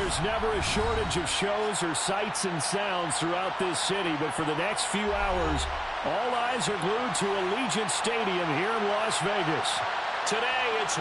there's never a shortage of shows or sights and sounds throughout this city, but for the next few hours, all eyes are glued to Allegiant Stadium here in Las Vegas. Today, it's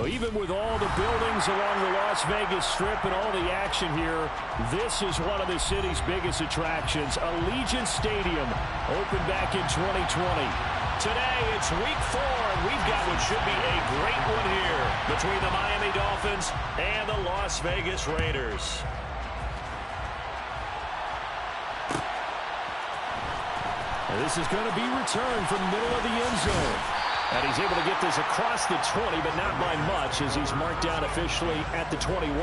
even with all the buildings along the Las Vegas Strip and all the action here, this is one of the city's biggest attractions. Allegiant Stadium opened back in 2020. Today, it's week 4, and we've got what should be a great one here between the Miami Dolphins and the Las Vegas Raiders. And this is going to be returned from the middle of the end zone. And he's able to get this across the 20, but not by much, as he's marked down officially at the 21.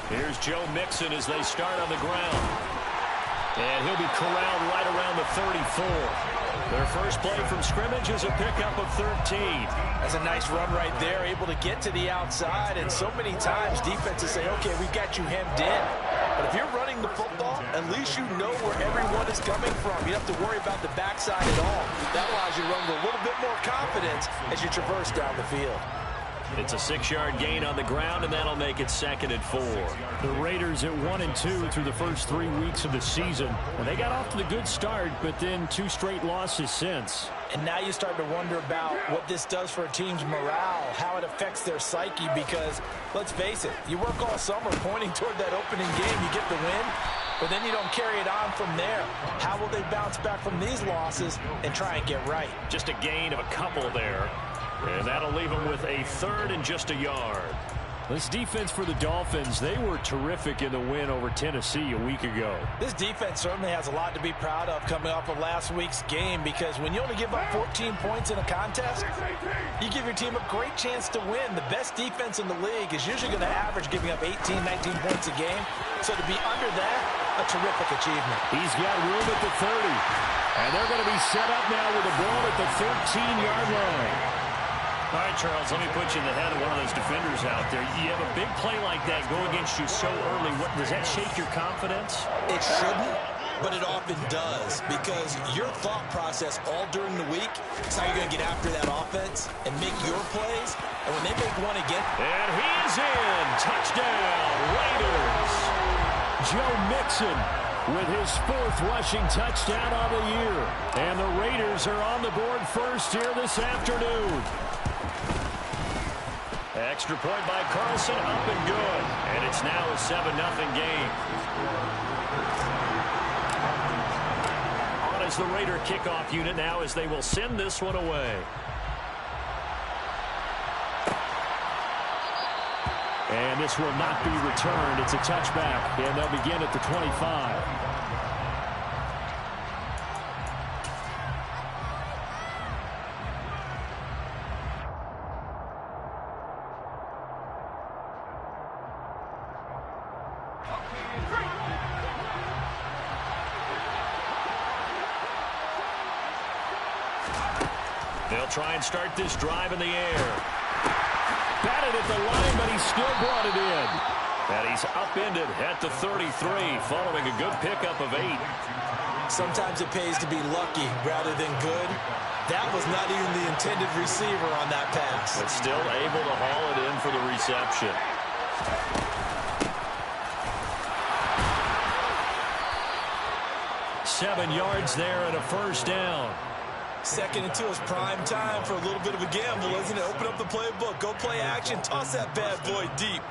Here's Joe Mixon as they start on the ground. And he'll be corralled right around the 34. Their first play from scrimmage is a pickup of 13. That's a nice run right there, able to get to the outside. And so many times defenses say, okay, we've got you hemmed in. But if you're running the football, at least you know where everyone is coming from. You don't have to worry about the backside at all. That allows you to run with a little bit more confidence as you traverse down the field. It's a 6-yard gain on the ground, and that'll make it 2nd and 4. The Raiders at 1-2 through the first 3 weeks of the season. And they got off to the good start, but then 2 straight losses since. And now you start to wonder about what this does for a team's morale, how it affects their psyche, because, let's face it, you work all summer pointing toward that opening game, you get the win, but then you don't carry it on from there. How will they bounce back from these losses and try and get right? Just a gain of a couple there. And that'll leave them with a 3rd and just a yard. This defense for the Dolphins, they were terrific in the win over Tennessee a week ago. This defense certainly has a lot to be proud of coming off of last week's game, because when you only give up 14 points in a contest, you give your team a great chance to win. The best defense in the league is usually going to average giving up 18, 19 points a game. So to be under that, a terrific achievement. He's got room at the 30. And they're going to be set up now with the ball at the 13-yard line. All right, Charles, let me put you in the head of one of those defenders out there. You have a big play like that go against you so early. Does that shake your confidence? It shouldn't, but it often does, because your thought process all during the week is how you're going to get after that offense and make your plays. And when they make one again. And he is in. Touchdown, Raiders. Joe Mixon with his 4th rushing touchdown on the year. And the Raiders are on the board first here this afternoon. Extra point by Carlson, up and good. And it's now a 7-0 game. On as the Raider kickoff unit now, as they will send this one away. And this will not be returned. It's a touchback, and they'll begin at the 25. They'll try and start this drive in the air. Batted at the line, but he still brought it in. And he's upended at the 33, following a good pickup of 8. Sometimes it pays to be lucky rather than good. That was not even the intended receiver on that pass. But still able to haul it in for the reception. Seven yards there and a first down. Second and 2 is prime time for a little bit of a gamble, isn't it? Open up the playbook, go play action, toss that bad boy deep.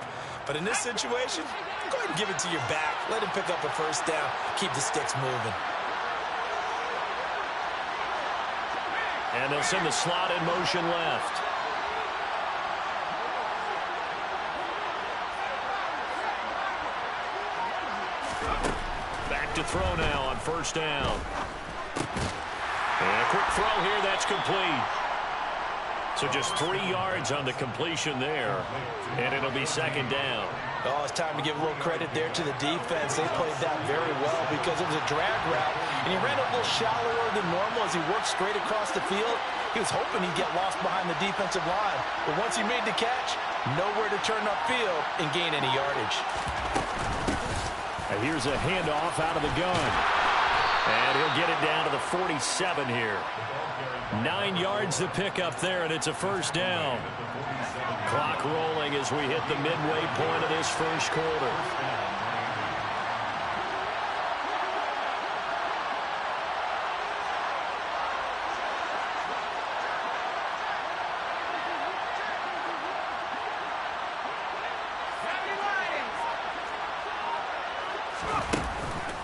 But in this situation, go ahead and give it to your back. Let him pick up a first down. Keep the sticks moving. And they'll send the slot in motion left. Back to throw now on first down. And a quick throw here, that's complete. So just 3 yards on the completion there. And it'll be second down. Oh, it's time to give a little credit there to the defense. They played that very well because it was a drag route. And he ran a little shallower than normal as he worked straight across the field. He was hoping he'd get lost behind the defensive line. But once he made the catch, nowhere to turn upfield and gain any yardage. And here's a handoff out of the gun. And he'll get it down to the 47 here. 9 yards to pick up there, and it's a first down. Clock rolling as we hit the midway point of this first quarter.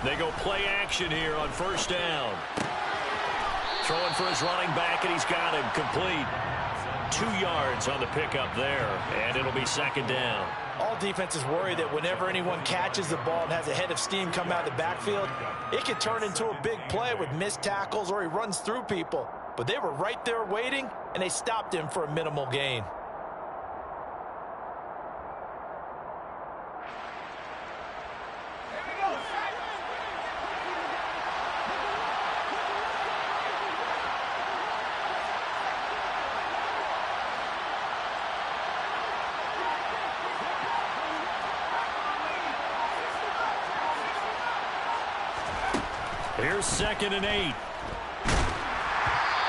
They go play action here on first down. Throwing for his running back, and he's got him complete. 2 yards on the pickup there, and it'll be second down. All defenses worry that whenever anyone catches the ball and has a head of steam come out of the backfield, it could turn into a big play with missed tackles or he runs through people. But they were right there waiting, and they stopped him for a minimal gain. Here's 2nd and 8.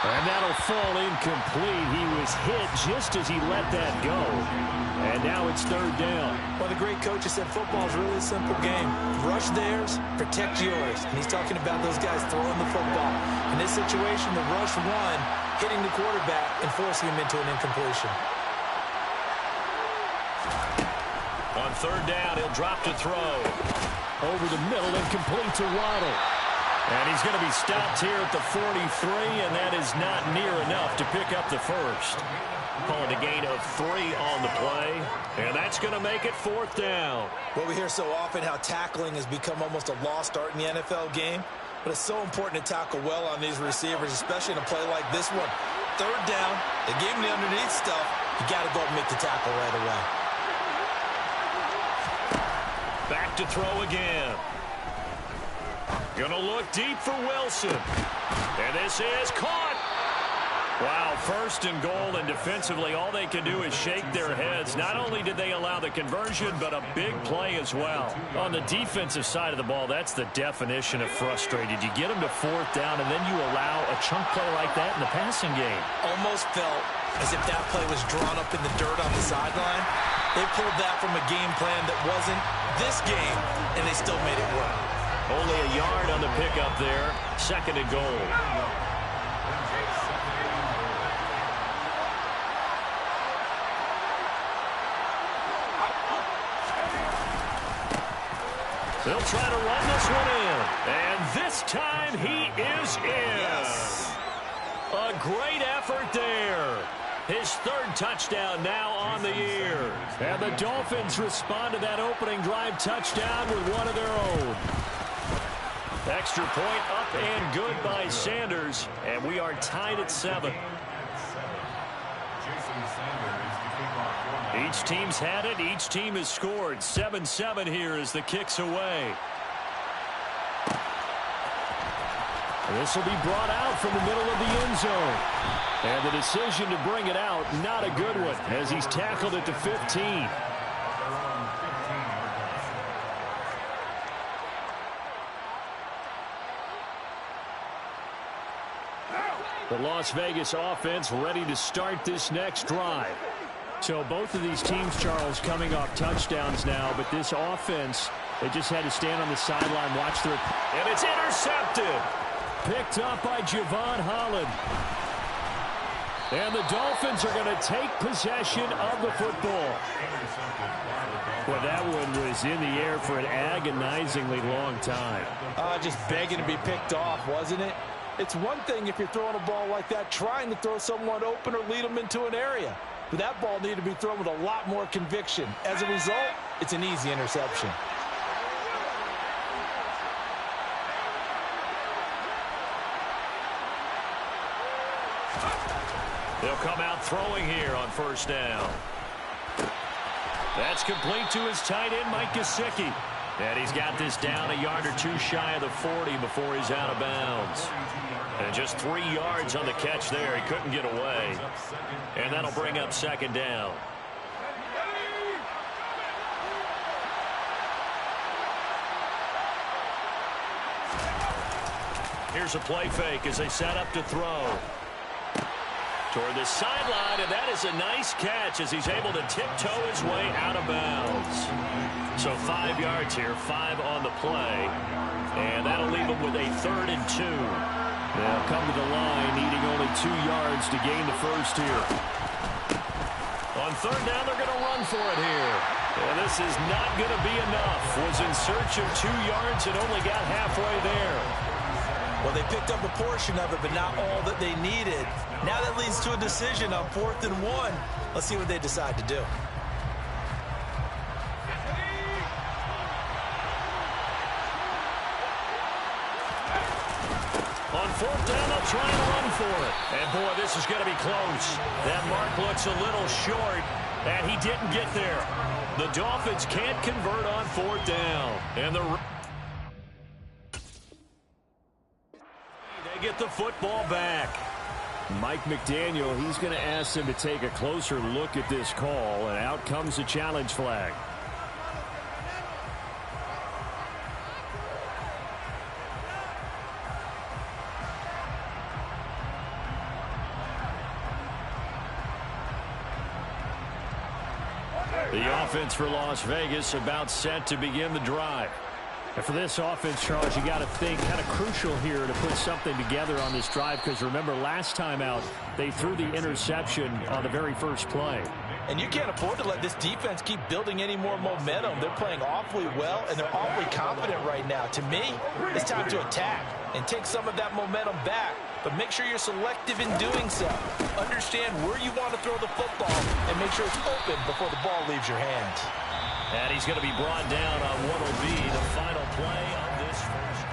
And that'll fall incomplete. He was hit just as he let that go. And now it's 3rd down. Well, the great coach has said football is really a simple game. Rush theirs, protect yours. And he's talking about those guys throwing the football. In this situation, the rush one, hitting the quarterback and forcing him into an incompletion. On 3rd down, he'll drop to throw. Over the middle and complete to Waddle. And he's going to be stopped here at the 43, and that is not near enough to pick up the first. Calling a gain of 3 on the play, and that's going to make it 4th down. Well, we hear so often how tackling has become almost a lost art in the NFL game, but it's so important to tackle well on these receivers, especially in a play like this one. 3rd down, they gave him the underneath stuff. You got to go and make the tackle right away. Back to throw again. Going to look deep for Wilson. And this is caught. Wow, 1st and goal, and defensively all they can do is shake their heads. Not only did they allow the conversion, but a big play as well. On the defensive side of the ball, that's the definition of frustrated. You get them to 4th down, and then you allow a chunk play like that in the passing game. Almost felt as if that play was drawn up in the dirt on the sideline. They pulled that from a game plan that wasn't this game, and they still made it work. Only a yard on the pickup there. 2nd and goal. They'll try to run this one in. And this time he is in. Yes. A great effort there. His 3rd touchdown now on the year. And the Dolphins respond to that opening drive touchdown with one of their own. Extra point up and good by Sanders. And we are tied at 7. Each team's had it. Each team has scored. 7-7 here as the kick's away. This will be brought out from the middle of the end zone. And the decision to bring it out, not a good one, as he's tackled at the 15. The Las Vegas offense ready to start this next drive. So both of these teams, Charles, coming off touchdowns now, but this offense, they just had to stand on the sideline, watch their... And it's intercepted. Picked up by Javon Holland. And the Dolphins are going to take possession of the football. Well, that one was in the air for an agonizingly long time. Just begging to be picked off, wasn't it? It's one thing if you're throwing a ball like that, trying to throw someone open or lead them into an area. But that ball needed to be thrown with a lot more conviction. As a result, it's an easy interception. They'll come out throwing here on first down. That's complete to his tight end, Mike Gesicki. And he's got this down a yard or two shy of the 40 before he's out of bounds. And just 3 yards on the catch there. He couldn't get away. And that'll bring up second down. Here's a play fake as they set up to throw. Toward the sideline, and that is a nice catch as he's able to tiptoe his way out of bounds. So 5 yards here, 5 on the play. And that'll leave him with a 3rd and 2. They'll come to the line, needing only 2 yards to gain the first here. On third down, they're going to run for it here. And this is not going to be enough. Was in search of 2 yards and only got halfway there. Well, they picked up a portion of it, but not all that they needed. Now that leads to a decision on 4th and 1. Let's see what they decide to do. On 4th down, they'll try and run for it. And, boy, this is going to be close. That mark looks a little short, and he didn't get there. The Dolphins can't convert on 4th down. And they get the football back. Mike McDaniel, he's going to ask them to take a closer look at this call, and out comes the challenge flag. The offense for Las Vegas about set to begin the drive. And for this offense, Charles, you got to think kind of crucial here to put something together on this drive, because remember last time out they threw the interception on the very first play. And you can't afford to let this defense keep building any more momentum. They're playing awfully well, and they're awfully confident right now. To me, it's time to attack and take some of that momentum back. But make sure you're selective in doing so. Understand where you want to throw the football and make sure it's open before the ball leaves your hands. And he's going to be brought down on what will be the final play of this first.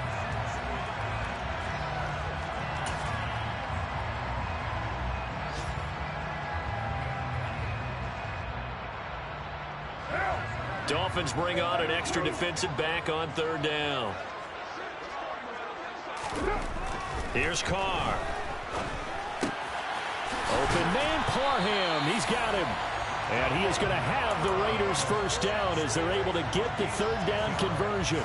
Dolphins bring on an extra defensive back on 3rd down. Here's Carr. Open man, Parham. He's got him. And he is going to have the Raiders first down as they're able to get the 3rd down conversion.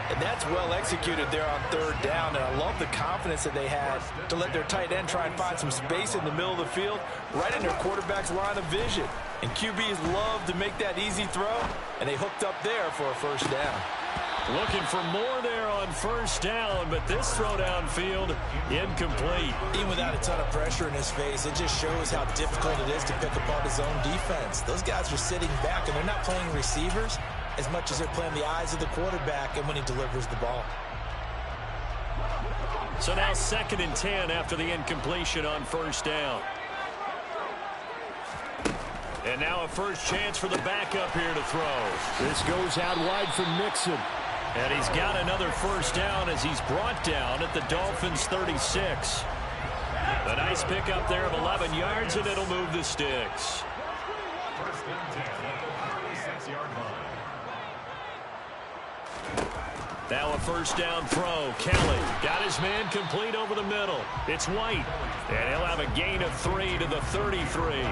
And that's well executed there on 3rd down. And I love the confidence that they had to let their tight end try and find some space in the middle of the field, right in their quarterback's line of vision. And QBs love to make that easy throw, and they hooked up there for a first down. Looking for more there on first down, but this throw downfield incomplete. Even without a ton of pressure in his face, it just shows how difficult it is to pick apart his own defense. Those guys are sitting back, and they're not playing receivers as much as they're playing the eyes of the quarterback and when he delivers the ball. So now 2nd and 10 after the incompletion on first down. And now a first chance for the backup here to throw. This goes out wide for Mixon. And he's got another first down as he's brought down at the Dolphins' 36. A nice pickup there of 11 yards, and it'll move the sticks. Now a first down throw. Kelly got his man complete over the middle. It's White, and he'll have a gain of 3 to the 33.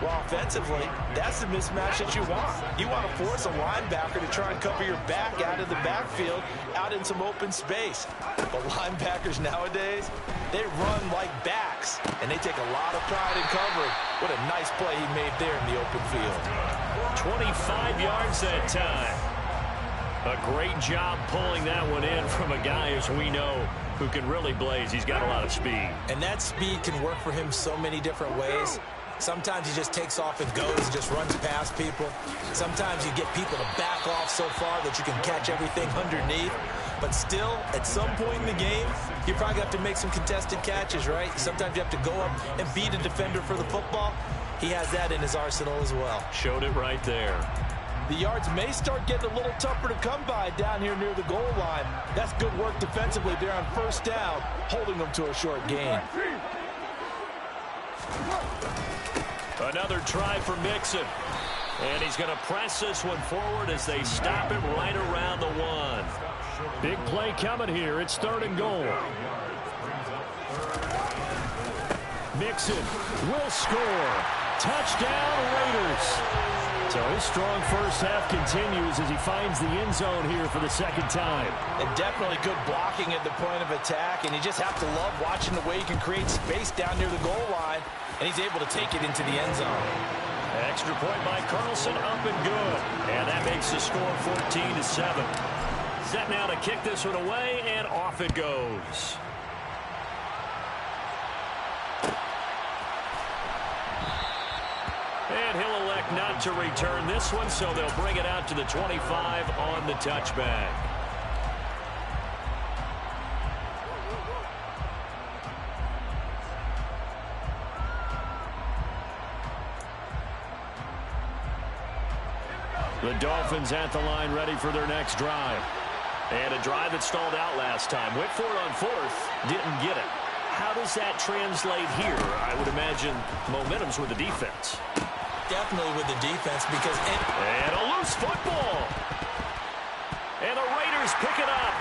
Well, offensively, that's the mismatch that you want. You want to force a linebacker to try and cover your back out of the backfield, out in some open space. But linebackers nowadays, they run like backs, and they take a lot of pride in covering. What a nice play he made there in the open field. 25 yards that time. A great job pulling that one in from a guy, as we know, who can really blaze. He's got a lot of speed. And that speed can work for him so many different ways. Sometimes he just takes off and goes and just runs past people. Sometimes you get people to back off so far that you can catch everything underneath. But still, at some point in the game, you probably have to make some contested catches, right? Sometimes you have to go up and beat a defender for the football. He has that in his arsenal as well. Showed it right there. The yards may start getting a little tougher to come by down here near the goal line. That's good work defensively there on first down, holding them to a short gain. Another try for Mixon. And he's going to press this one forward as they stop him right around the 1. Big play coming here. It's 3rd and goal. Mixon will score. Touchdown, Raiders. So his strong first half continues as he finds the end zone here for the second time. And definitely good blocking at the point of attack, and you just have to love watching the way he can create space down near the goal line, and he's able to take it into the end zone. An extra point by Carlson, up and good. And that makes the score 14-7. Set now to kick this one away, and off it goes. And he'll elect not to return this one, so they'll bring it out to the 25 on the touchback. The Dolphins at the line ready for their next drive. And a drive that stalled out last time. Went for it on 4th, didn't get it. How does that translate here? I would imagine momentum's with the defense. Definitely with the defense because... And a loose football. And the Raiders pick it up.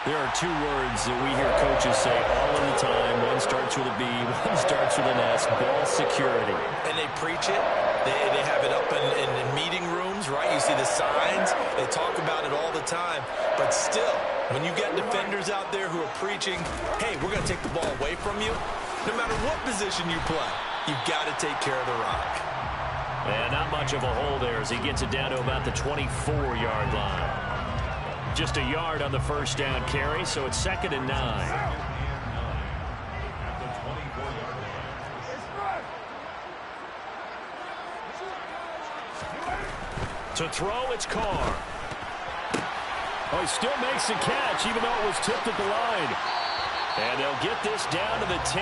There are 2 words that we hear coaches say all of the time. One starts with a B, one starts with an S. Ball security. And they preach it. They have it up in meeting rooms, right? You see the signs. They talk about it all the time. But still, when you get defenders out there who are preaching, hey, we're going to take the ball away from you, no matter what position you play, you've got to take care of the rock. And not much of a hole there as he gets it down to about the 24-yard line. Just a yard on the first down carry, so it's 2nd and 9. To throw, it's Carr. Oh, he still makes the catch, even though it was tipped at the line. And they'll get this down to the 10.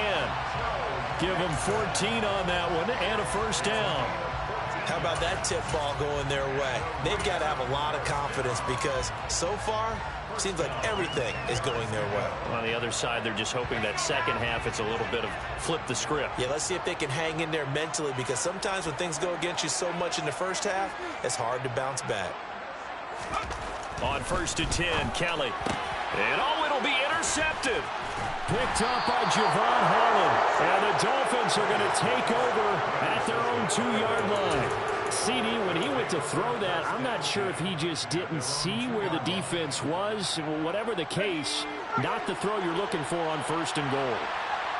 Give them 14 on that one and a first down. How about that tip ball going their way? They've got to have a lot of confidence because so far, it seems like everything is going their way. On the other side, they're just hoping that second half it's a little bit of flip the script. Yeah, let's see if they can hang in there mentally because sometimes when things go against you so much in the first half, it's hard to bounce back. On 1st and 10, Kelly. And oh, it'll be intercepted. Picked up by Javon Holland. And the Dolphins are going to take over at their own 2-yard line. CD, when he went to throw that, I'm not sure if he just didn't see where the defense was. Whatever the case, not the throw you're looking for on 1st and goal.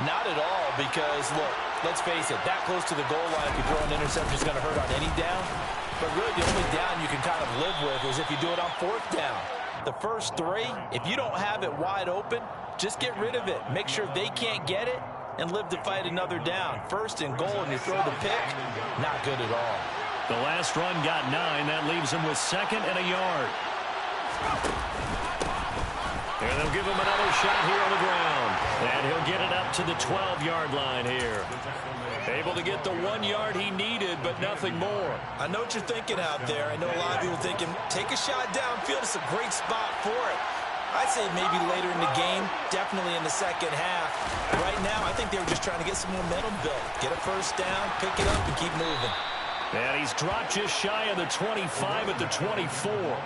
Not at all because, look, let's face it, that close to the goal line, if you throw an interception, is going to hurt on any down. But really the only down you can kind of live with is if you do it on 4th down. The first 3, if you don't have it wide open, just get rid of it. Make sure they can't get it and live to fight another down. 1st and goal and you throw the pick, not good at all. The last run got 9. That leaves him with 2nd and a yard. And they'll give him another shot here on the ground. And he'll get it up to the 12-yard line here. Able to get the 1 yard he needed, but nothing more. I know what you're thinking out there. I know a lot of people thinking, take a shot downfield. It's a great spot for it. I'd say maybe later in the game, definitely in the second half. Right now, I think they were just trying to get some momentum built. Get a first down, pick it up, and keep moving. And he's dropped just shy of the 25 at the 24.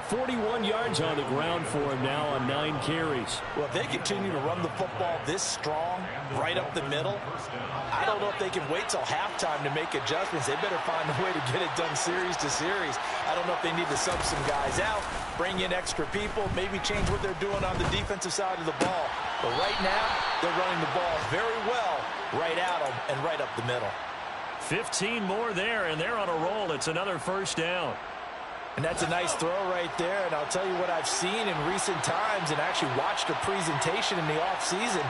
41 yards on the ground for him now on 9 carries. Well, if they continue to run the football this strong, right up the middle, I don't know if they can wait till halftime to make adjustments. They better find a way to get it done series to series. I don't know if they need to sub some guys out, bring in extra people, maybe change what they're doing on the defensive side of the ball. But right now, they're running the ball very well right at them and right up the middle. 15 more there, and they're on a roll. It's another first down. And that's a nice throw right there. And I'll tell you what I've seen in recent times and actually watched a presentation in the offseason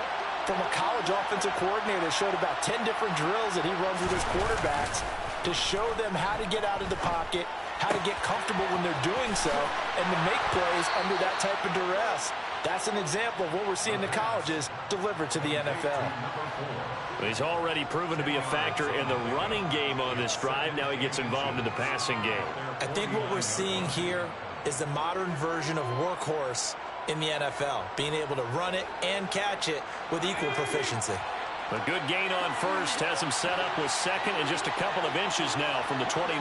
from a college offensive coordinator that showed about 10 different drills that he runs with his quarterbacks to show them how to get out of the pocket, how to get comfortable when they're doing so, and to make plays under that type of duress. That's an example of what we're seeing the colleges deliver to the NFL. He's already proven to be a factor in the running game on this drive. Now he gets involved in the passing game. I think what we're seeing here is the modern version of workhorse in the NFL, being able to run it and catch it with equal proficiency. A good gain on first has him set up with second and just a couple of inches now from the 29.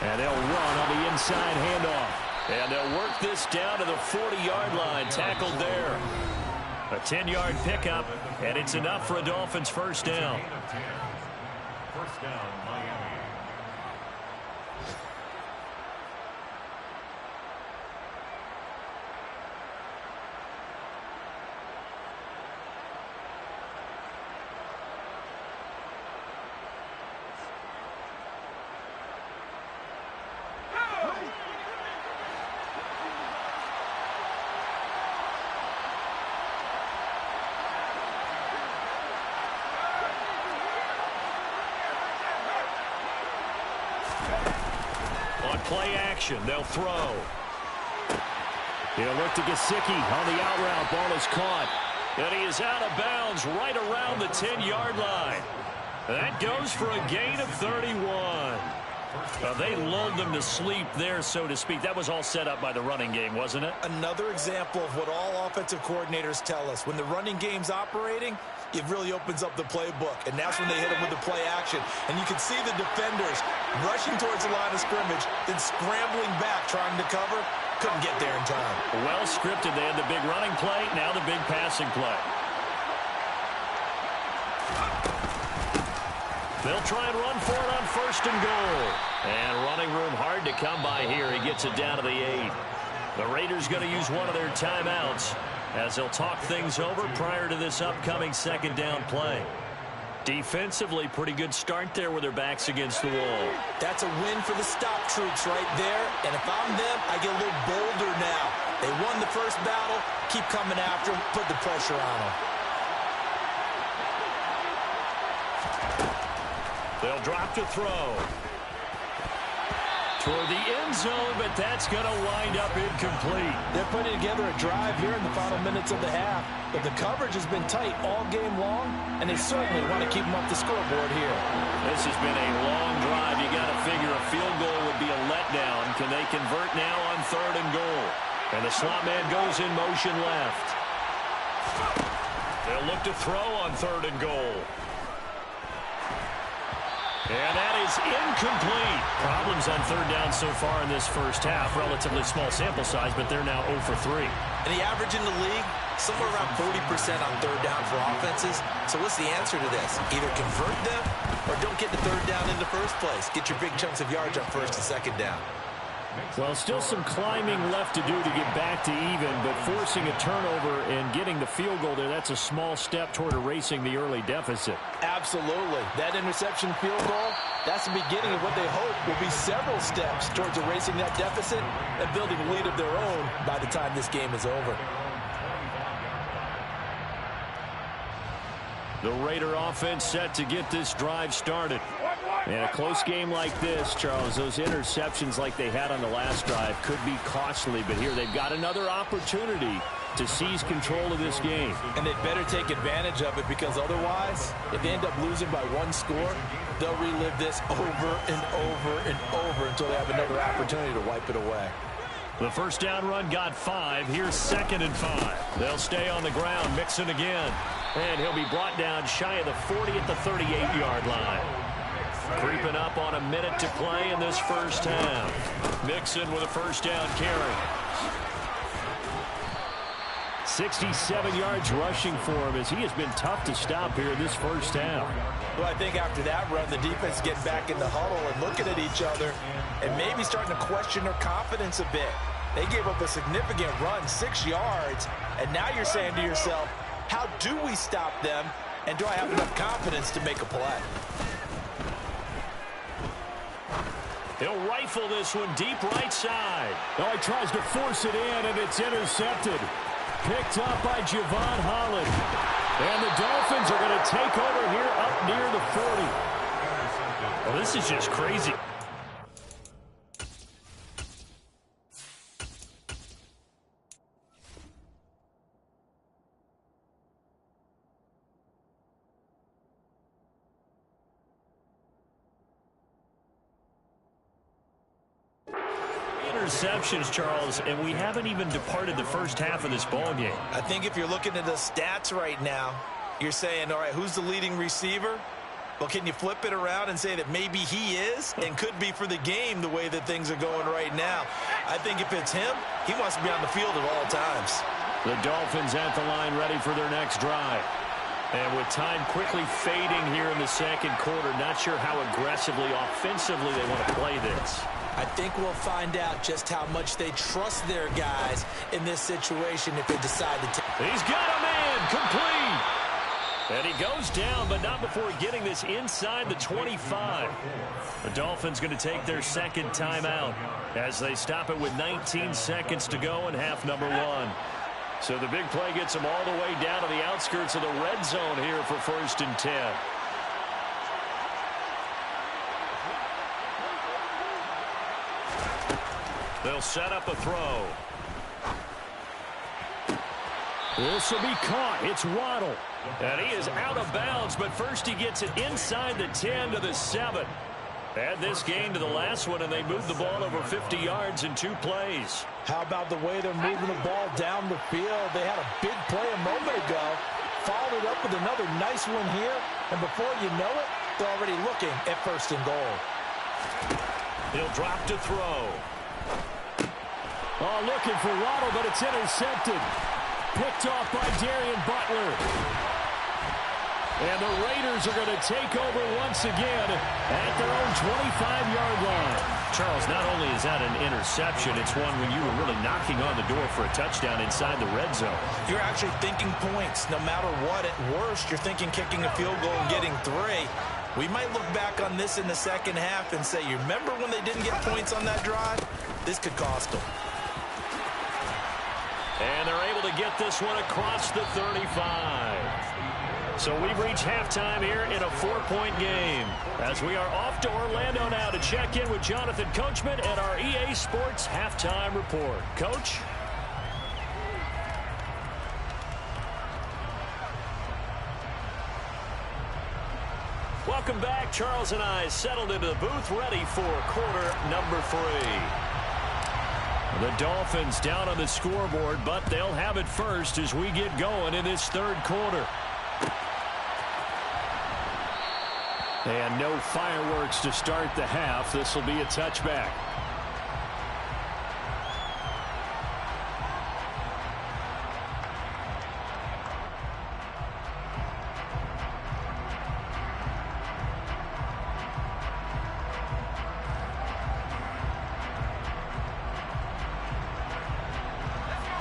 And they'll run on the inside handoff. And they'll work this down to the 40-yard line, tackled there. A 10-yard pickup, and it's enough for a Dolphins first down. First down, Miami. Play action. They'll throw. He'll look to Gesicki on the out route. Ball is caught. And he is out of bounds right around the 10-yard line. That goes for a gain of 31. They lulled them to sleep there, so to speak. That was all set up by the running game, wasn't it? Another example of what all offensive coordinators tell us. When the running game's operating, it really opens up the playbook. And that's when they hit them with the play action. And you can see the defenders rushing towards the line of scrimmage, then scrambling back, trying to cover. Couldn't get there in time. Well scripted. They had the big running play, now the big passing play. They'll try and run for it on first and goal. And running room hard to come by here. He gets it down to the 8. The Raiders going to use one of their timeouts as they'll talk things over prior to this upcoming second down play. Defensively, pretty good start there with their backs against the wall. That's a win for the stop troops right there. And if I'm them, I get a little bolder now. They won the first battle. Keep coming after them. Put the pressure on them. They'll drop to throw. Toward the end zone, but that's going to wind up incomplete. They're putting together a drive here in the final minutes of the half, but the coverage has been tight all game long, and they certainly want to keep them up the scoreboard here. This has been a long drive. You got to figure a field goal would be a letdown. Can they convert now on third and goal? And the slot man goes in motion left. They'll look to throw on third and goal. And that is incomplete. Problems on third down so far in this first half. Relatively small sample size, but they're now 0 for 3. And the average in the league, somewhere around 40% on third down for offenses. So what's the answer to this? Either convert them or don't get the third down in the first place. Get your big chunks of yards on first and second down. Well, still some climbing left to do to get back to even, but forcing a turnover and getting the field goal there, that's a small step toward erasing the early deficit. Absolutely. That interception field goal, that's the beginning of what they hope will be several steps towards erasing that deficit and building a lead of their own by the time this game is over. The Raider offense set to get this drive started. In a close game like this, Charles, those interceptions like they had on the last drive could be costly, but here they've got another opportunity to seize control of this game. And they'd better take advantage of it, because otherwise, if they end up losing by one score, they'll relive this over and over and over until they have another opportunity to wipe it away. The first down run got 5. Here's 2nd and 5. They'll stay on the ground. Mixon again. And he'll be brought down shy of the 40 at the 38-yard line. Creeping up on a minute to play in this first half. Mixon with a first down carry. 67 yards rushing for him as he has been tough to stop here in this first half. Well, I think after that run, the defense getting back in the huddle and looking at each other and maybe starting to question their confidence a bit. They gave up a significant run, 6 yards, and now you're saying to yourself, how do we stop them, and do I have enough confidence to make a play? He'll rifle this one deep right side. Oh, he tries to force it in, and it's intercepted. Picked up by Javon Holland. And the Dolphins are going to take over here up near the 40. Well, this is just crazy. Interceptions, Charles, and we haven't even departed the first half of this ball game. I think if you're looking at the stats right now, you're saying, all right, who's the leading receiver? Well, can you flip it around and say that maybe he is and could be for the game the way that things are going right now? I think if it's him, he wants to be on the field at all times. The Dolphins at the line ready for their next drive. And with time quickly fading here in the second quarter, not sure how aggressively, offensively they want to play this. I think we'll find out just how much they trust their guys in this situation if they decide to take. He's got a man complete. And he goes down, but not before getting this inside the 25. The Dolphins going to take their second timeout as they stop it with 19 seconds to go in half number 1. So the big play gets them all the way down to the outskirts of the red zone here for 1st and 10. They'll set up a throw. This will be caught. It's Waddle. And he is out of bounds, but first he gets it inside the 10 to the 7. Add this game to the last one, and they moved the ball over 50 yards in 2 plays. How about the way they're moving the ball down the field? They had a big play a moment ago, followed it up with another nice one here, and before you know it, they're already looking at 1st and goal. He'll drop to throw. Oh, looking for Waddle, but it's intercepted. Picked off by Darian Butler. And the Raiders are going to take over once again at their own 25-yard line. Charles, not only is that an interception, it's one when you were really knocking on the door for a touchdown inside the red zone. You're actually thinking points no matter what. At worst, you're thinking kicking a field goal and getting 3. We might look back on this in the second half and say, you remember when they didn't get points on that drive? This could cost them. And they're able to get this one across the 35. So we've reached halftime here in a 4-point game. As we are off to Orlando now to check in with Jonathan Coachman and our EA Sports Halftime Report. Coach? Welcome back. Charles and I settled into the booth ready for quarter number 3. The Dolphins down on the scoreboard, but they'll have it first as we get going in this third quarter. And no fireworks to start the half. This will be a touchback.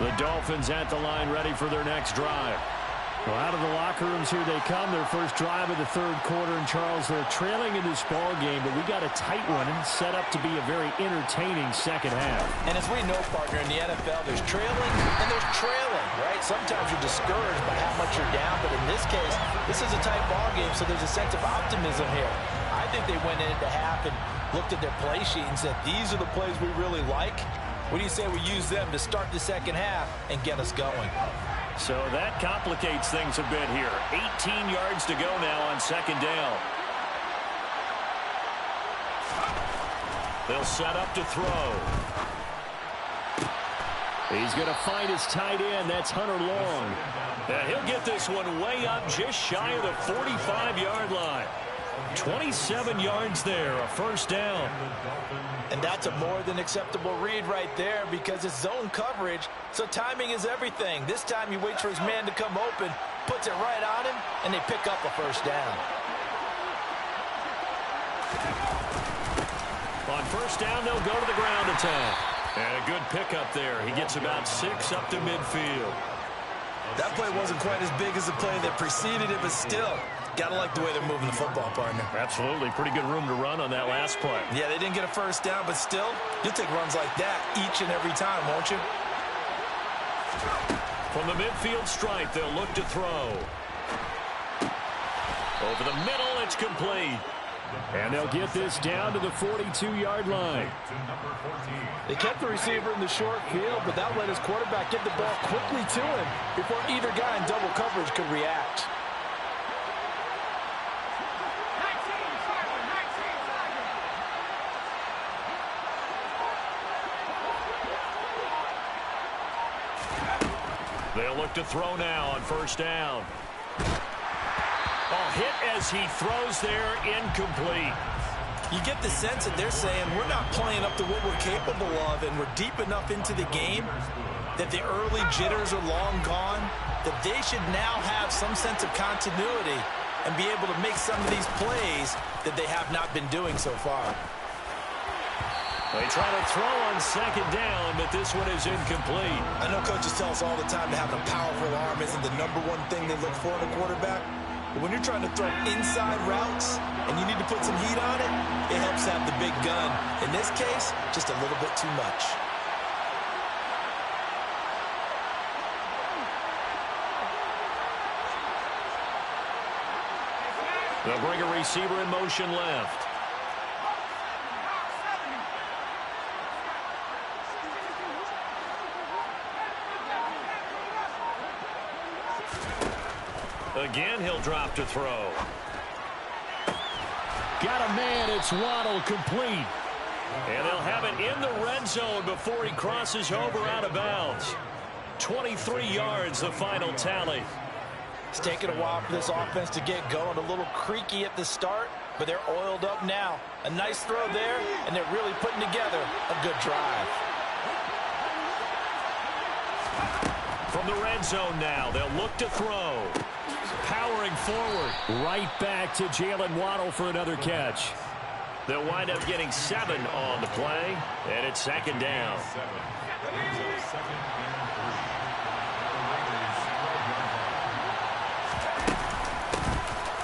The Dolphins at the line ready for their next drive. Well, out of the locker rooms here they come. Their first drive of the third quarter. And, Charles, they're trailing in this ball game, but we got a tight one and set up to be a very entertaining second half. And as we know, partner, in the NFL, there's trailing and there's trailing, right? Sometimes you're discouraged by how much you're down, but in this case, this is a tight ball game, so there's a sense of optimism here. I think they went into half and looked at their play sheet and said, these are the plays we really like. What do you say we use them to start the second half and get us going? So that complicates things a bit here. 18 yards to go now on second down. They'll set up to throw. He's going to find his tight end. That's Hunter Long. And he'll get this one way up just shy of the 45-yard line. 27 yards there, a first down. And that's a more than acceptable read right there because it's zone coverage, so timing is everything. This time he waits for his man to come open, puts it right on him, and they pick up a first down. On first down, they'll go to the ground attack. And a good pickup there. He gets about 6 up to midfield. That play wasn't quite as big as the play that preceded it, but still, gotta like the way they're moving the football, partner. Absolutely. Pretty good room to run on that last play. Yeah, they didn't get a first down, but still, you'll take runs like that each and every time, won't you? From the midfield stripe, they'll look to throw. Over the middle, it's complete. And they'll get this down to the 42-yard line. They kept the receiver in the short field, but that let his quarterback get the ball quickly to him before either guy in double coverage could react. They'll look to throw now on first down. Hit as he throws there, incomplete. You get the sense that they're saying we're not playing up to what we're capable of, and we're deep enough into the game that the early jitters are long gone, that they should now have some sense of continuity and be able to make some of these plays that they have not been doing so far. They try to throw on second down, but this one is incomplete. I know coaches tell us all the time that having a powerful arm isn't the #1 thing they look for in a quarterback. But when you're trying to throw inside routes and you need to put some heat on it, it helps have the big gun. In this case, just a little bit too much. They'll bring a receiver in motion left. Again, he'll drop to throw. Got a man, it's Waddle, complete. And they'll have it in the red zone before he crosses over out of bounds. 23 yards, the final tally. It's taken a while for this offense to get going. A little creaky at the start, but they're oiled up now. A nice throw there, and they're really putting together a good drive. From the red zone now, they'll look to throw. Powering forward, right back to Jalen Waddle for another catch. They'll wind up getting 7 on the play, and it's second down.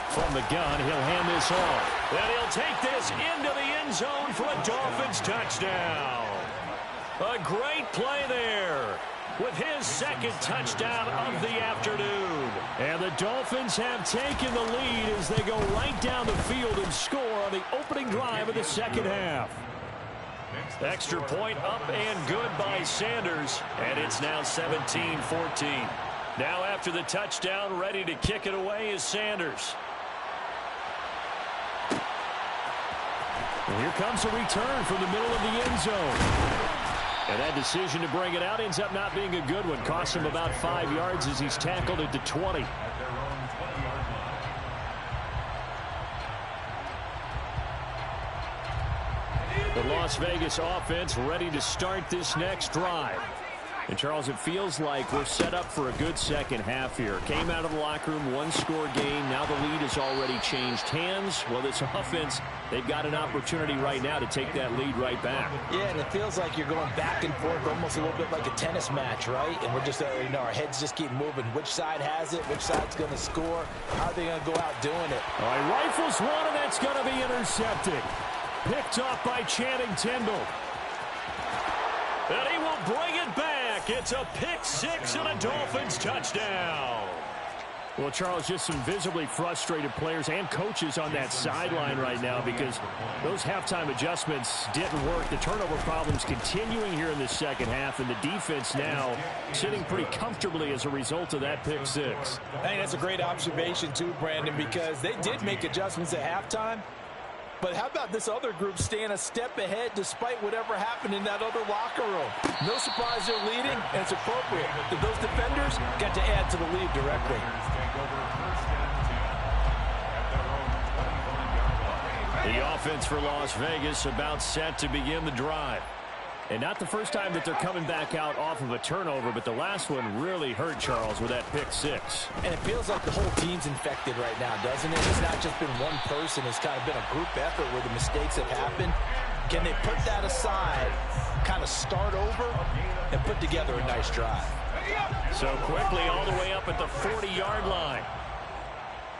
From the gun, he'll hand this off. And he'll take this into the end zone for a Dolphins touchdown. A great play there, with his second touchdown of the afternoon. And the Dolphins have taken the lead as they go right down the field and score on the opening drive of the second half. Extra point up and good by Sanders, and it's now 17-14. Now after the touchdown, ready to kick it away is Sanders. And here comes a return from the middle of the end zone. And that decision to bring it out ends up not being a good one. Costs him about 5 yards as he's tackled at the 20. The Las Vegas offense ready to start this next drive. And, Charles, it feels like we're set up for a good second half here. Came out of the locker room, one-score game. Now the lead has already changed hands. Well, this offense, they've got an opportunity right now to take that lead right back. Yeah, and it feels like you're going back and forth almost a little bit like a tennis match, right? And we're just, our heads just keep moving. Which side has it? Which side's going to score? How are they going to go out doing it? All right, rifles one, and that's going to be intercepted. Picked off by Channing Tindall. And he will bring it back. It's a pick six and a Dolphins touchdown. Well, Charles, just some visibly frustrated players and coaches on that sideline right now because those halftime adjustments didn't work. The turnover problems continuing here in the second half, and the defense now sitting pretty comfortably as a result of that pick six. I think that's a great observation too, Brandon, because they did make adjustments at halftime. But how about this other group staying a step ahead despite whatever happened in that other locker room? No surprise they're leading, and it's appropriate that those defenders got to add to the lead directly. The offense for Las Vegas about set to begin the drive. And not the first time that they're coming back out off of a turnover, but the last one really hurt Charles with that pick six. And it feels like the whole team's infected right now, doesn't it? It's not just been one person. It's kind of been a group effort where the mistakes have happened. Can they put that aside, kind of start over, and put together a nice drive? So quickly all the way up at the 40-yard line.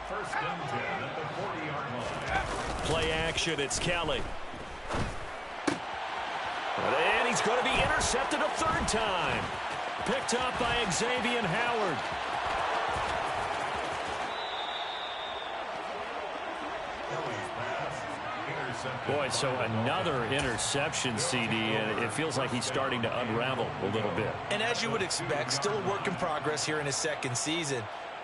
First and 10 at the 40-yard line. Play action, it's Kelly. And he's going to be intercepted a third time. Picked up by Xavier Howard. Boy, so another interception, CD, and it feels like he's starting to unravel a little bit. And as you would expect, still a work in progress here in his second season.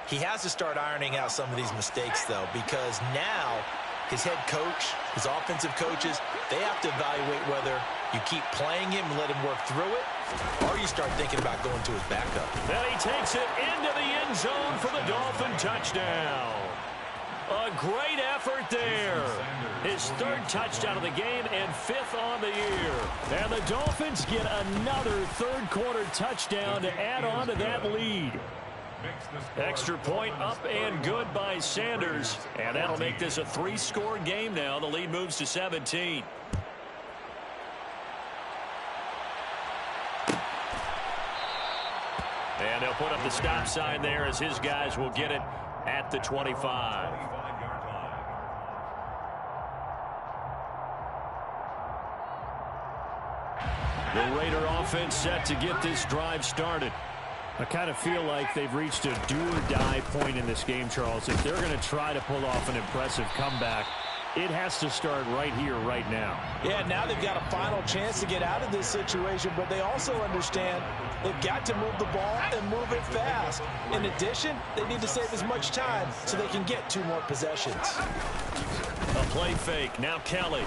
He has to start ironing out some of these mistakes, though, because now his head coach, his offensive coaches, they have to evaluate whether you keep playing him and let him work through it, or you start thinking about going to his backup. And he takes it into the end zone for the Dolphin touchdown. A great effort there. His third touchdown of the game and fifth on the year. And the Dolphins get another third-quarter touchdown to add on to that lead. Extra point up and good by Sanders. And that'll make this a three-score game now. The lead moves to 17. And they'll put up the stop sign there as his guys will get it at the 25. The Raider offense set to get this drive started. I kind of feel like they've reached a do-or-die point in this game, Charles. If they're going to try to pull off an impressive comeback, it has to start right here, right now. Yeah, now they've got a final chance to get out of this situation, but they also understand they've got to move the ball and move it fast. In addition, they need to save as much time so they can get 2 more possessions. A play fake. Now Kelly.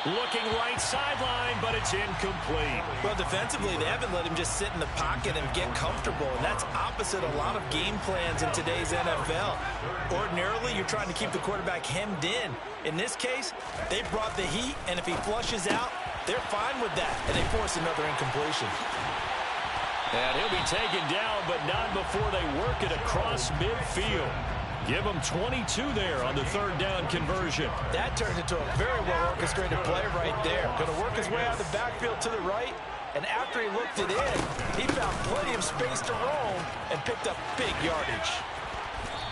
Looking right sideline, but it's incomplete. Well, defensively, they haven't let him just sit in the pocket and get comfortable, and that's opposite a lot of game plans in today's NFL. Ordinarily, you're trying to keep the quarterback hemmed in. In this case, they brought the heat, and if he flushes out, they're fine with that, and they force another incompletion. And he'll be taken down, but not before they work it across midfield. Give him 22 there on the third down conversion. That turned into a very well-orchestrated play right there. Going to work his way out of the backfield to the right, and after he looked it in, he found plenty of space to roam and picked up big yardage.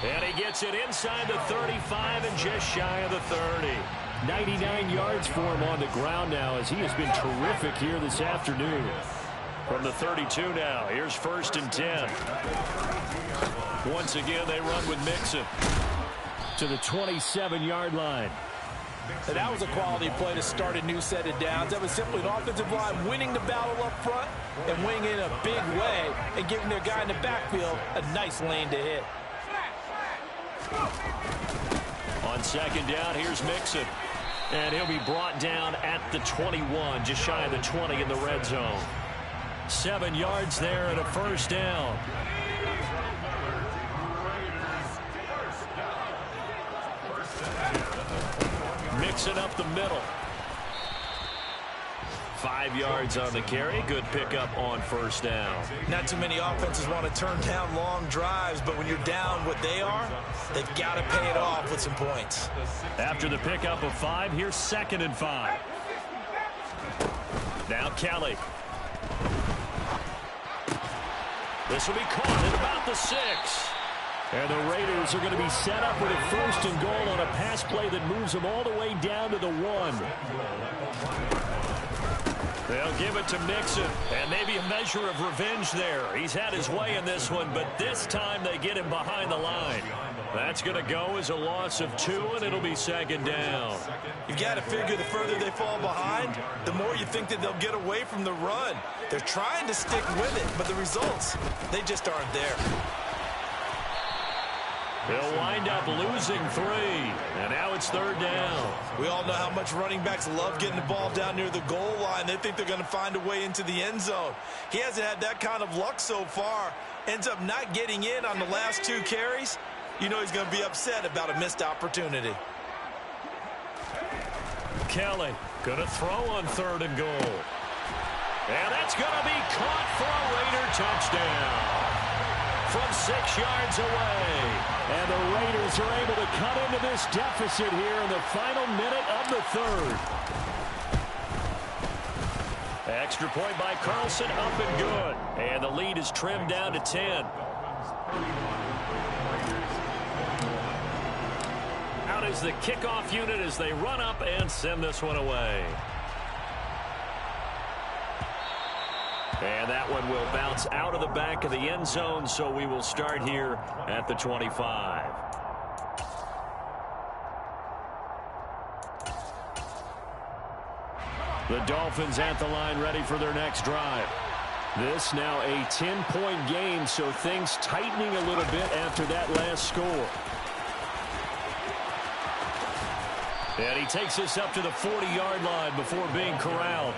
And he gets it inside the 35 and just shy of the 30. 99 yards for him on the ground now as he has been terrific here this afternoon. From the 32 now, here's first and 10. Once again, they run with Mixon to the 27-yard line. And that was a quality play to start a new set of downs. That was simply an offensive line winning the battle up front and winning in a big way and giving their guy in the backfield a nice lane to hit. On second down, here's Mixon. And he'll be brought down at the 21, just shy of the 20 in the red zone. 7 yards there and a first down. Mixing up the middle. 5 yards on the carry. Good pickup on first down. Not too many offenses want to turn down long drives, but when you're down what they are, they've got to pay it off with some points. After the pickup of 5, here's second and 5. Now Kelly. This will be caught at about the 6. And the Raiders are going to be set up with a first and goal on a pass play that moves them all the way down to the 1. They'll give it to Mixon, and maybe a measure of revenge there. He's had his way in this one, but this time they get him behind the line. That's going to go as a loss of 2, and it'll be second down. You've got to figure the further they fall behind, the more you think that they'll get away from the run. They're trying to stick with it, but the results, they just aren't there. They'll wind up losing 3. And now it's 3rd down. We all know how much running backs love getting the ball down near the goal line. They think they're going to find a way into the end zone. He hasn't had that kind of luck so far. Ends up not getting in on the last 2 carries. You know he's going to be upset about a missed opportunity. Kelly going to throw on 3rd and goal. And that's going to be caught for a Raider touchdown from 6 yards away. And the Raiders are able to cut into this deficit here in the final minute of the 3rd. Extra point by Carlson, up and good. And the lead is trimmed down to 10. Out is the kickoff unit as they run up and send this one away. And that one will bounce out of the back of the end zone, so we will start here at the 25. The Dolphins at the line ready for their next drive. This now a 10-point game, so things tightening a little bit after that last score. And he takes this up to the 40-yard line before being corralled.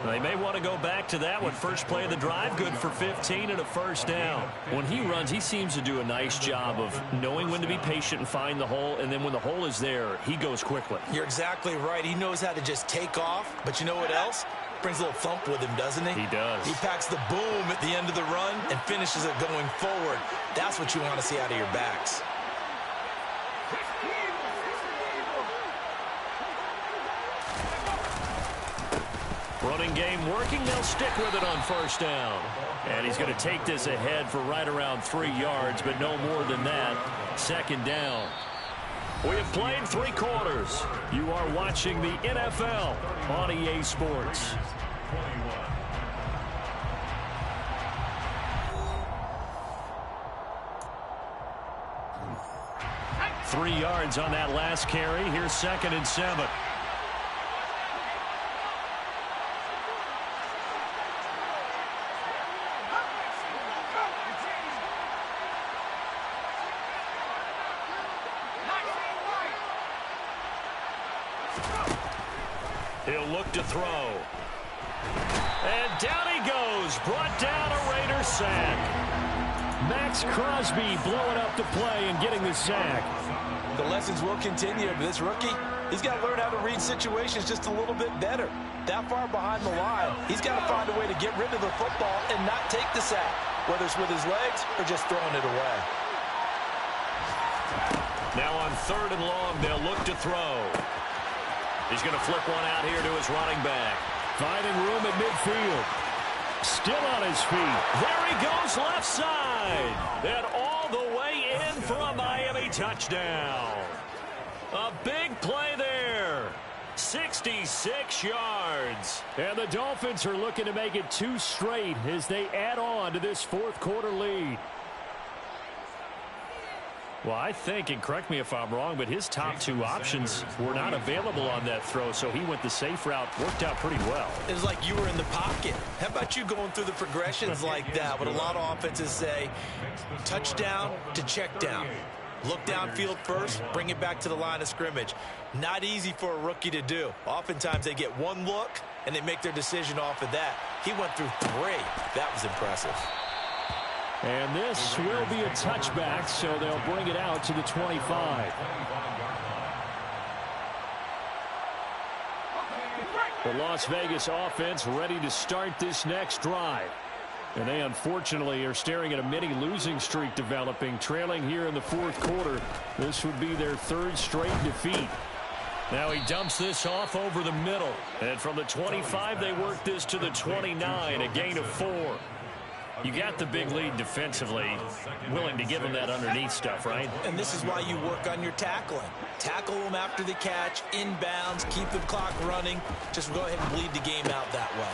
They may want to go back to that one. First play of the drive, good for 15 and a 1st down. When he runs, he seems to do a nice job of knowing when to be patient and find the hole, and then when the hole is there, he goes quickly. You're exactly right. He knows how to just take off, but you know what else? Brings a little thump with him, doesn't he? He does. He packs the boom at the end of the run and finishes it going forward. That's what you want to see out of your backs. Running game working. They'll stick with it on 1st down. And he's going to take this ahead for right around 3 yards, but no more than that. 2nd down. We have played 3 quarters. You are watching the NFL on EA Sports. 3 yards on that last carry. Here's 2nd and 7. He'll look to throw. And down he goes. Brought down a Raider sack. Max Crosby blowing up the play and getting the sack. The lessons will continue. This rookie, he's got to learn how to read situations just a little bit better. That far behind the line, he's got to find a way to get rid of the football and not take the sack, whether it's with his legs or just throwing it away. Now on 3rd and long, they'll look to throw. He's going to flip one out here to his running back. Finding room at midfield. Still on his feet. There he goes left side. And all the way in for a Miami touchdown. A big play there. 66 yards. And the Dolphins are looking to make it 2 straight as they add on to this 4th quarter lead. Well, I think, and correct me if I'm wrong, but his top 2 options were not available on that throw, so he went the safe route. Worked out pretty well. It was like you were in the pocket. How about you going through the progressions like that? What a lot of offenses say, touchdown to check down. Look downfield first, bring it back to the line of scrimmage. Not easy for a rookie to do. Oftentimes they get 1 look, and they make their decision off of that. He went through 3. That was impressive. And this will be a touchback, so they'll bring it out to the 25. The Las Vegas offense ready to start this next drive. And they unfortunately are staring at a mini losing streak developing, trailing here in the 4th quarter. This would be their 3rd straight defeat. Now he dumps this off over the middle. And from the 25, they work this to the 29, a gain of 4. You got the big lead defensively, willing to give them that underneath stuff, right? And this is why you work on your tackling. Tackle them after the catch, inbounds, keep the clock running. Just go ahead and bleed the game out that way.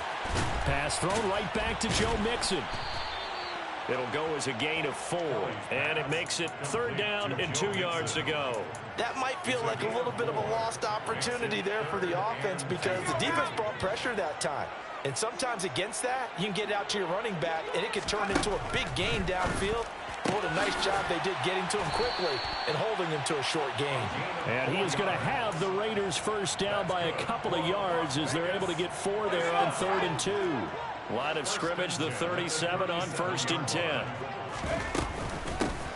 Pass thrown right back to Joe Mixon. It'll go as a gain of 4, and it makes it 3rd down and 2 yards to go. That might feel like a little bit of a lost opportunity there for the offense because the defense brought pressure that time. And sometimes against that, you can get out to your running back, and it could turn into a big gain downfield what a nice job they did getting to him quickly and holding him to a short gain. And he is going to have the Raiders first down by a couple of yards as they're able to get 4 there on 3rd and 2. Line of scrimmage, the 37 on 1st and 10.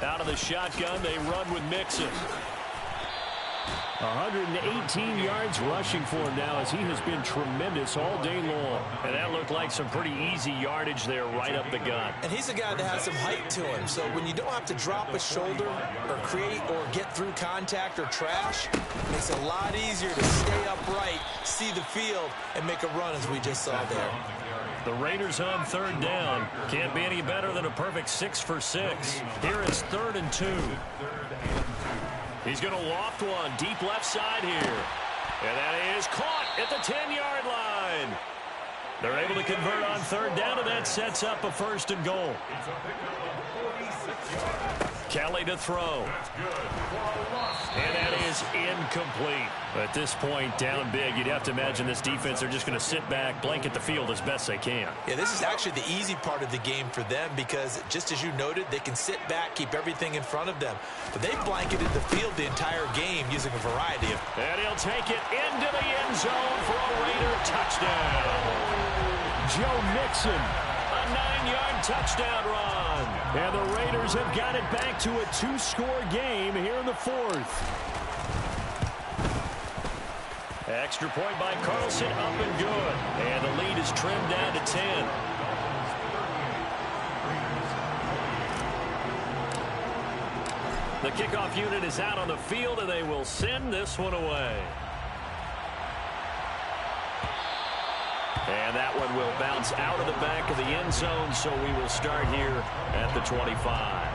Out of the shotgun, they run with Mixon. 118 yards rushing for him now as he has been tremendous all day long. And that looked like some pretty easy yardage there right up the gut. And he's a guy that has some height to him. So when you don't have to drop a shoulder or create or get through contact or trash, it makes it a lot easier to stay upright, see the field, and make a run as we just saw there. The Raiders on 3rd down. Can't be any better than a perfect 6 for 6. Here it's 3rd and 2. He's going to loft one deep left side here. And that is caught at the 10-yard line. They're able to convert on 3rd down, and that sets up a 1st and goal. Kelly to throw. And that is incomplete. At this point, down big, you'd have to imagine this defense, they're just going to sit back, blanket the field as best they can. Yeah, this is actually the easy part of the game for them because, just as you noted, they can sit back, keep everything in front of them. But they blanketed the field the entire game using a variety of... And he'll take it into the end zone for a Raider touchdown. Joe Mixon, a 9-yard touchdown run. And the Raiders have got it back to a 2-score game here in the 4th. Extra point by Carlson, up and good. And the lead is trimmed down to 10. The kickoff unit is out on the field, and they will send this one away. And that one will bounce out of the back of the end zone, so we will start here at the 25.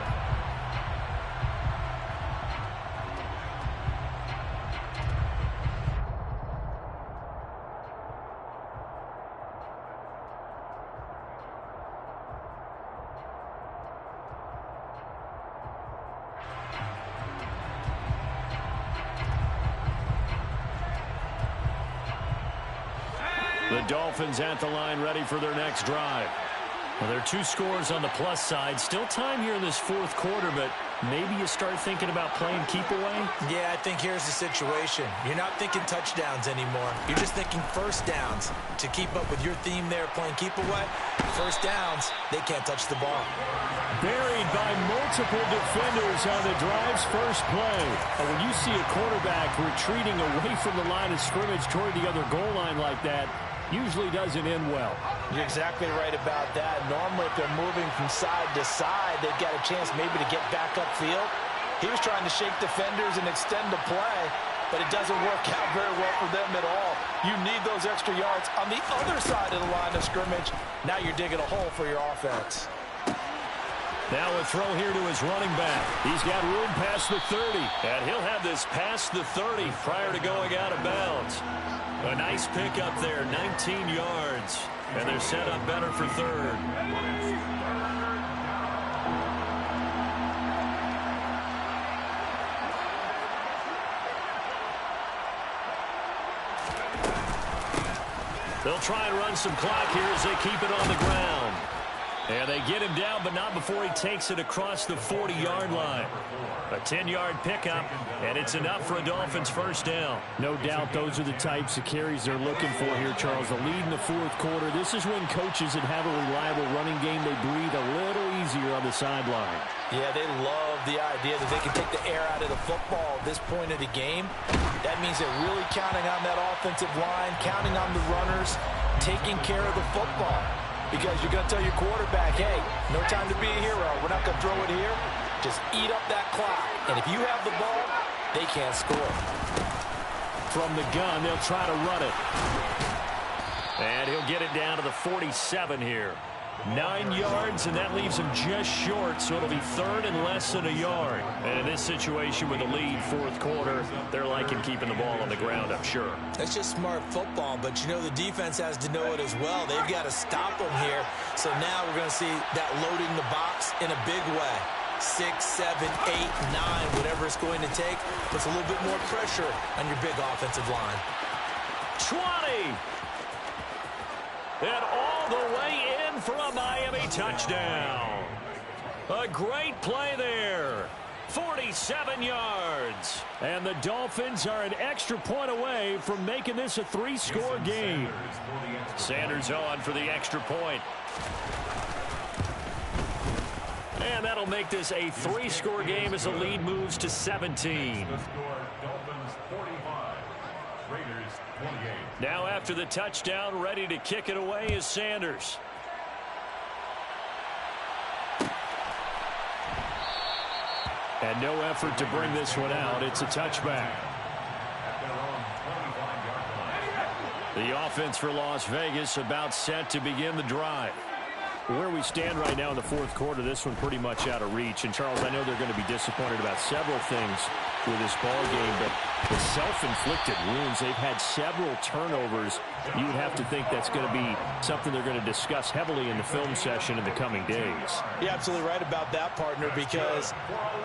The Dolphins at the line, ready for their next drive. Well, there are 2 scores on the plus side. Still time here in this 4th quarter, but maybe you start thinking about playing keep away? Yeah, I think here's the situation. You're not thinking touchdowns anymore. You're just thinking first downs. To keep up with your theme there, playing keep away, first downs, they can't touch the ball. Buried by multiple defenders on the drive's first play. And when you see a quarterback retreating away from the line of scrimmage toward the other goal line like that, usually doesn't end well. You're exactly right about that. Normally, if they're moving from side to side, they've got a chance maybe to get back upfield. He was trying to shake defenders and extend the play, but it doesn't work out very well for them at all. You need those extra yards on the other side of the line of scrimmage. Now you're digging a hole for your offense. Now a throw here to his running back. He's got room past the 30, and he'll have this past the 30 prior to going out of bounds. A nice pickup there, 19 yards, and they're set up better for 3rd. They'll try and run some clock here as they keep it on the ground. And they get him down, but not before he takes it across the 40-yard line. A 10-yard pickup, and it's enough for a Dolphins first down. No doubt those are the types of carries they're looking for here, Charles. The lead in the 4th quarter. This is when coaches that have a reliable running game, they breathe a little easier on the sideline. Yeah, they love the idea that they can take the air out of the football at this point of the game. That means they're really counting on that offensive line, counting on the runners, taking care of the football. Because you're going to tell your quarterback, hey, no time to be a hero. We're not going to throw it here. Just eat up that clock. And if you have the ball, they can't score. From the gun, they'll try to run it. And he'll get it down to the 47 here. 9 yards, and that leaves him just short, so it'll be 3rd and less than a yard. And in this situation with a lead 4th quarter, they're liking keeping the ball on the ground, I'm sure. That's just smart football, but you know the defense has to know it as well. They've got to stop them here. So now we're going to see that loading the box in a big way. 6, 7, 8, 9, whatever it's going to take, puts a little bit more pressure on your big offensive line. 20! And all the way in for a Miami touchdown. A great play there. 47 yards. And the Dolphins are an extra point away from making this a 3-score game. Sanders on for the extra point. And that'll make this a 3-score game as the lead moves to 17. Now after the touchdown, ready to kick it away is Sanders. And no effort to bring this one out. It's a touchback. The offense for Las Vegas about set to begin the drive. Where we stand right now in the fourth quarter, this one pretty much out of reach. And, Charles, I know they're going to be disappointed about several things with this ball game, but the self-inflicted wounds, they've had several turnovers. You would have to think that's going to be something they're going to discuss heavily in the film session in the coming days. You're absolutely right about that, partner, because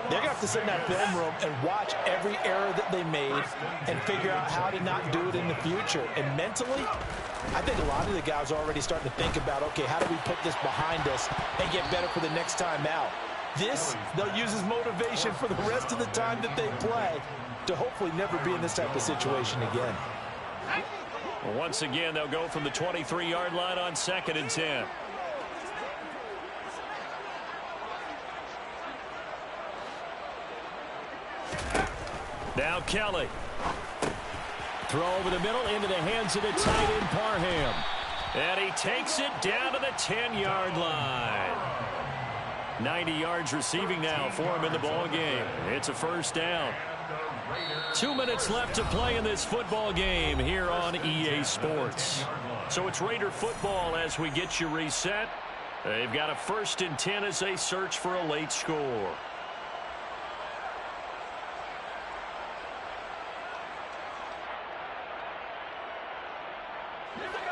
they're going to have to sit in that film room and watch every error that they made and figure out how to not do it in the future. And mentally, I think a lot of the guys are already starting to think about, okay, how do we put this behind us and get better for the next time out? This, they'll use as motivation for the rest of the time that they play to hopefully never be in this type of situation again. Once again, they'll go from the 23-yard line on 2nd and 10. Now Kelly. Throw over the middle into the hands of the tight end Parham. And he takes it down to the 10-yard line. 90 yards receiving now for him in the ball game. It's a first down. 2 minutes left to play in this football game here on EA Sports. So it's Raider football as we get you reset. They've got a 1st and 10 as they search for a late score.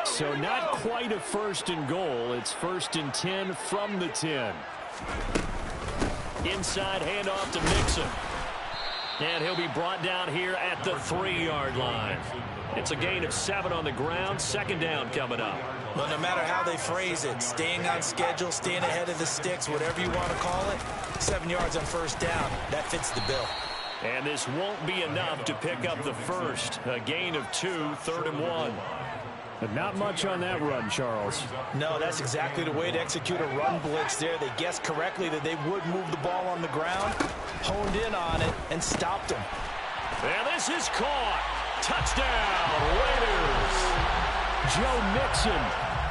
So not quite a 1st and goal. It's 1st and 10 from the 10. Inside handoff to Mixon. And he'll be brought down here at the 3-yard line. It's a gain of 7 on the ground. 2nd down coming up. Well, no matter how they phrase it, staying on schedule, staying ahead of the sticks, whatever you want to call it, 7 yards on 1st down. That fits the bill. And this won't be enough to pick up the first. A gain of 2, 3rd and 1. But not much on that run, Charles. No, that's exactly the way to execute a run blitz there. They guessed correctly that they would move the ball on the ground, honed in on it, and stopped him. And this is caught. Touchdown, Raiders. Joe Mixon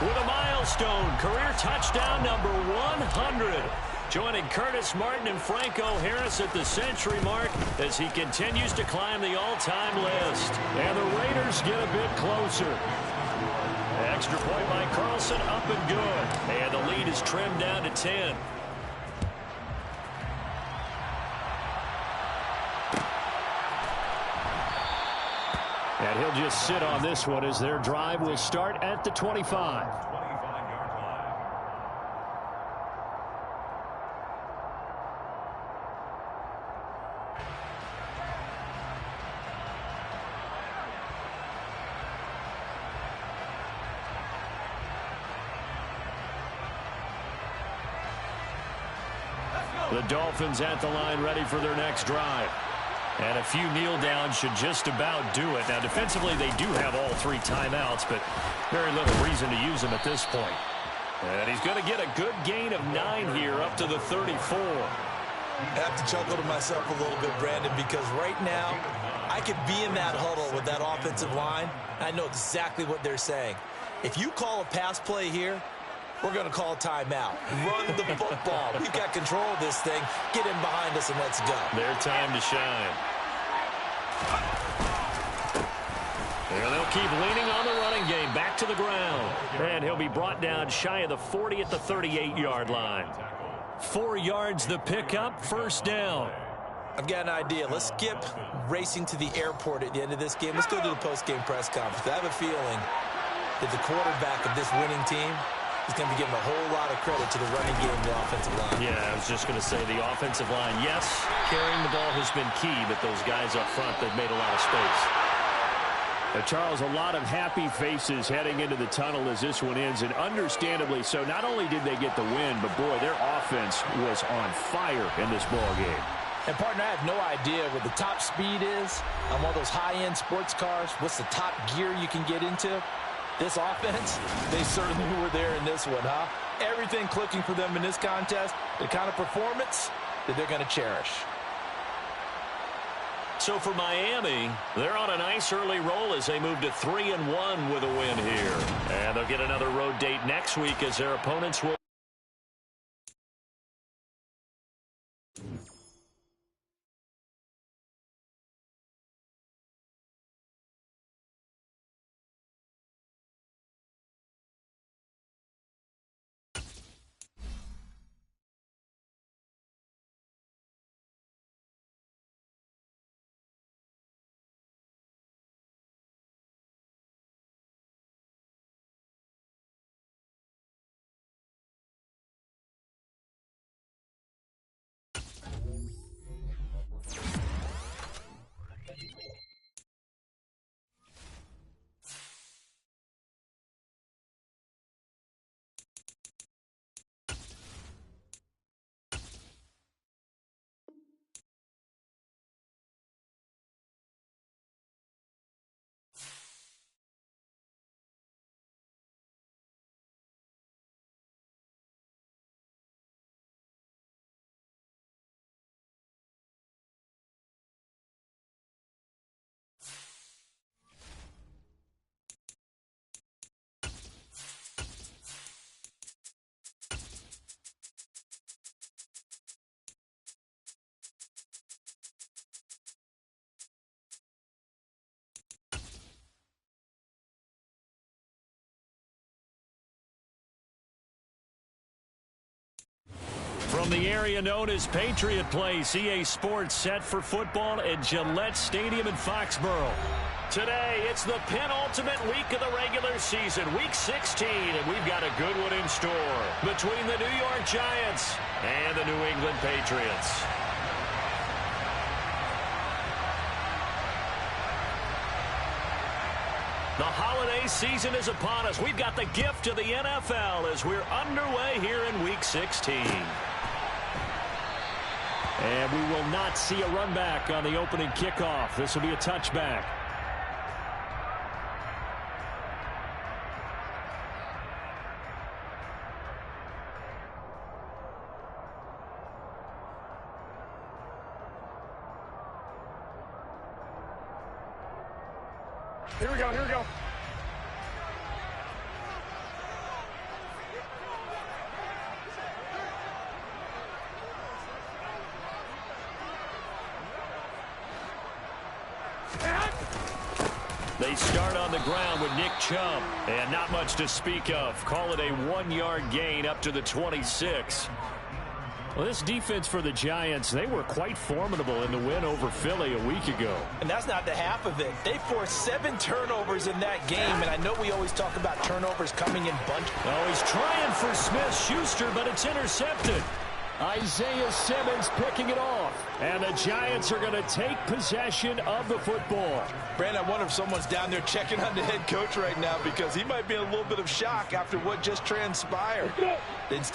with a milestone. Career touchdown number 100. Joining Curtis Martin and Franco Harris at the century mark as he continues to climb the all-time list. And the Raiders get a bit closer. Extra point by Carlson, up and good. And the lead is trimmed down to 10. And he'll just sit on this one as their drive will start at the 25. The Dolphins at the line ready for their next drive. And a few kneel downs should just about do it. Now, defensively, they do have all 3 timeouts, but very little reason to use them at this point. And he's going to get a good gain of 9 here up to the 34. I have to chuckle to myself a little bit, Brandon, because right now I could be in that huddle with that offensive line. I know exactly what they're saying. If you call a pass play here, we're going to call a timeout. Run the football. We've got control of this thing. Get in behind us and let's go. Their time to shine. And they'll keep leaning on the running game. Back to the ground. And he'll be brought down shy of the 40 at the 38-yard line. 4 yards the pickup. First down. I've got an idea. Let's skip racing to the airport at the end of this game. Let's go to the post-game press conference. I have a feeling that the quarterback of this winning team is going to be giving a whole lot of credit to the running game and the offensive line. Yeah, I was just going to say the offensive line, yes, carrying the ball has been key, but those guys up front, they've made a lot of space. Charles, a lot of happy faces heading into the tunnel as this one ends, and understandably so. Not only did they get the win, but, boy, their offense was on fire in this ball game. And, partner, I have no idea what the top speed is on one of those high-end sports cars. What's the top gear you can get into? This offense, they certainly were there in this one, huh? Everything clicking for them in this contest, the kind of performance that they're going to cherish. So for Miami, they're on a nice early roll as they move to 3-1 with a win here. And they'll get another road date next week as their opponents will. From the area known as Patriot Place, EA Sports set for football at Gillette Stadium in Foxborough. Today, it's the penultimate week of the regular season, Week 16, and we've got a good one in store between the New York Giants and the New England Patriots. The holiday season is upon us. We've got the gift of the NFL as we're underway here in Week 16. And we will not see a run back on the opening kickoff. This will be a touchback. Here we go, here we go. They start on the ground with Nick Chubb, and not much to speak of. Call it a 1-yard gain up to the 26. Well, this defense for the Giants, they were quite formidable in the win over Philly a week ago. And that's not the half of it. They forced 7 turnovers in that game, and I know we always talk about turnovers coming in bunch. Oh, he's trying for Smith-Schuster, but it's intercepted. Isaiah Simmons picking it off. And the Giants are going to take possession of the football. Brandon, I wonder if someone's down there checking on the head coach right now because he might be in a little bit of shock after what just transpired.